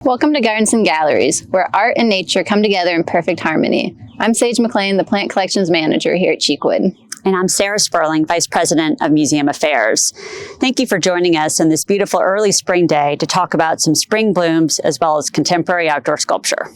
Welcome to Gardens and Galleries, where art and nature come together in perfect harmony. I'm Sage McClain, the Plant Collections Manager here at Cheekwood. And I'm Sarah Sperling, Vice President of Museum Affairs. Thank you for joining us on this beautiful early spring day to talk about some spring blooms as well as contemporary outdoor sculpture.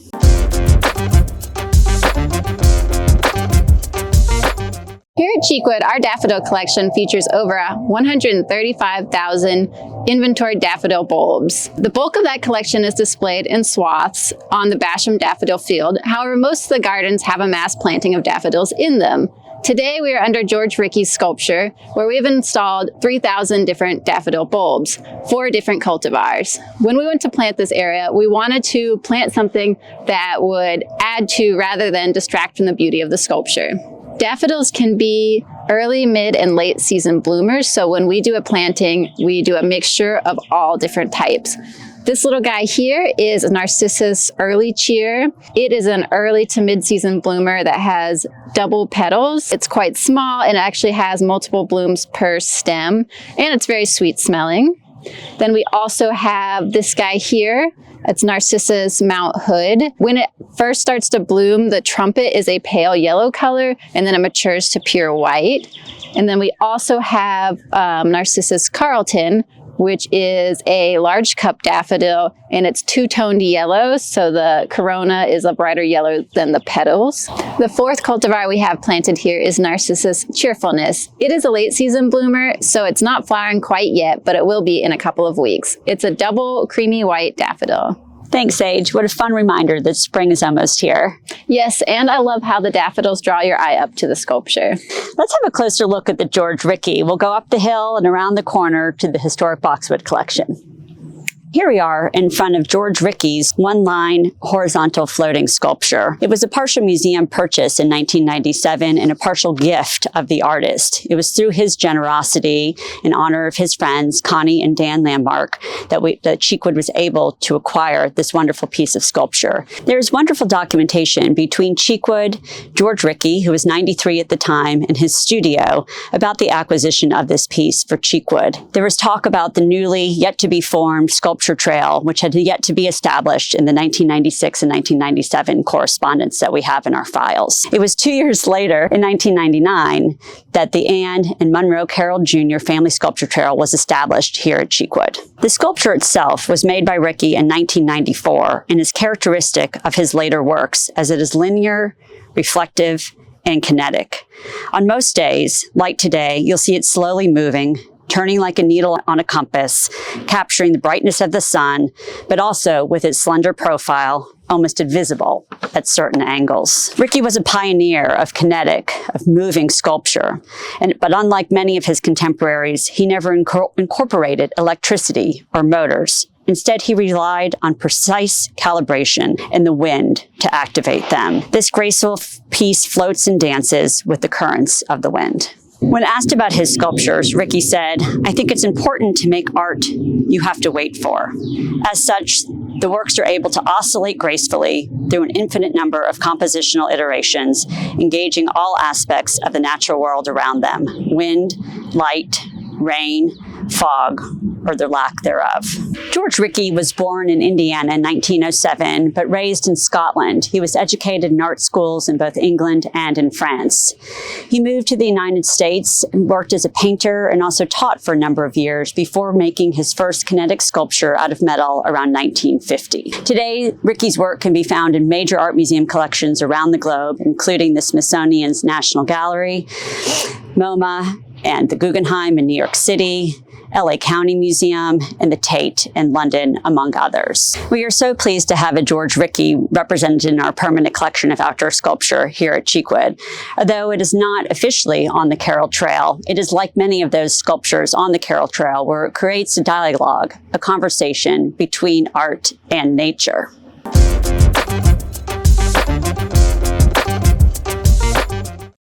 Here at Cheekwood, our daffodil collection features over 135,000 inventoried daffodil bulbs. The bulk of that collection is displayed in swaths on the Basham Daffodil Field. However, most of the gardens have a mass planting of daffodils in them. Today, we are under George Rickey's sculpture, where we've installed 3,000 different daffodil bulbs, 4 different cultivars. When we went to plant this area, we wanted to plant something that would add to rather than distract from the beauty of the sculpture. Daffodils can be early, mid, and late season bloomers, so when we do a planting, we do a mixture of all different types. This little guy here is a Narcissus early cheer. It is an early to mid-season bloomer that has double petals. It's quite small and actually has multiple blooms per stem, and it's very sweet smelling. Then we also have this guy here. It's Narcissus Mount Hood. When it first starts to bloom, the trumpet is a pale yellow color, and then it matures to pure white. And then we also have Narcissus Carlton, which is a large cup daffodil, and it's two-toned yellow, so the corona is a brighter yellow than the petals. The 4th cultivar we have planted here is Narcissus Cheerfulness. It is a late season bloomer, so it's not flowering quite yet, but it will be in a couple of weeks. It's a double creamy white daffodil. Thanks, Sage. What a fun reminder that spring is almost here. Yes, and I love how the daffodils draw your eye up to the sculpture. Let's have a closer look at the George Rickey. We'll go up the hill and around the corner to the historic boxwood collection. Here we are in front of George Rickey's one-line horizontal floating sculpture. It was a partial museum purchase in 1997 and a partial gift of the artist. It was through his generosity in honor of his friends, Connie and Dan Landmark, that Cheekwood was able to acquire this wonderful piece of sculpture. There's wonderful documentation between Cheekwood, George Rickey, who was 93 at the time, and his studio about the acquisition of this piece for Cheekwood. There was talk about the newly yet-to-be-formed sculpture trail, which had yet to be established in the 1996 and 1997 correspondence that we have in our files. It was 2 years later, in 1999, that the Anne and Monroe Carroll Jr. Family Sculpture Trail was established here at Cheekwood. The sculpture itself was made by Rickey in 1994 and is characteristic of his later works as it is linear, reflective, and kinetic. On most days, like today, you'll see it slowly moving, turning like a needle on a compass, capturing the brightness of the sun, but also with its slender profile, almost invisible at certain angles. Rickey was a pioneer of kinetic, of moving sculpture, but unlike many of his contemporaries, he never incorporated electricity or motors. Instead, he relied on precise calibration and the wind to activate them. This graceful piece floats and dances with the currents of the wind. When asked about his sculptures, Rickey said, "I think it's important to make art you have to wait for. As such, the works are able to oscillate gracefully through an infinite number of compositional iterations, engaging all aspects of the natural world around them: wind, light, rain, fog, or the lack thereof." George Rickey was born in Indiana in 1907, but raised in Scotland. He was educated in art schools in both England and in France. He moved to the United States and worked as a painter and also taught for a number of years before making his first kinetic sculpture out of metal around 1950. Today, Rickey's work can be found in major art museum collections around the globe, including the Smithsonian's National Gallery, MoMA, and the Guggenheim in New York City, LA County Museum, and the Tate in London, among others. We are so pleased to have a George Rickey represented in our permanent collection of outdoor sculpture here at Cheekwood. Although it is not officially on the Carroll Trail, it is like many of those sculptures on the Carroll Trail where it creates a dialogue, a conversation between art and nature.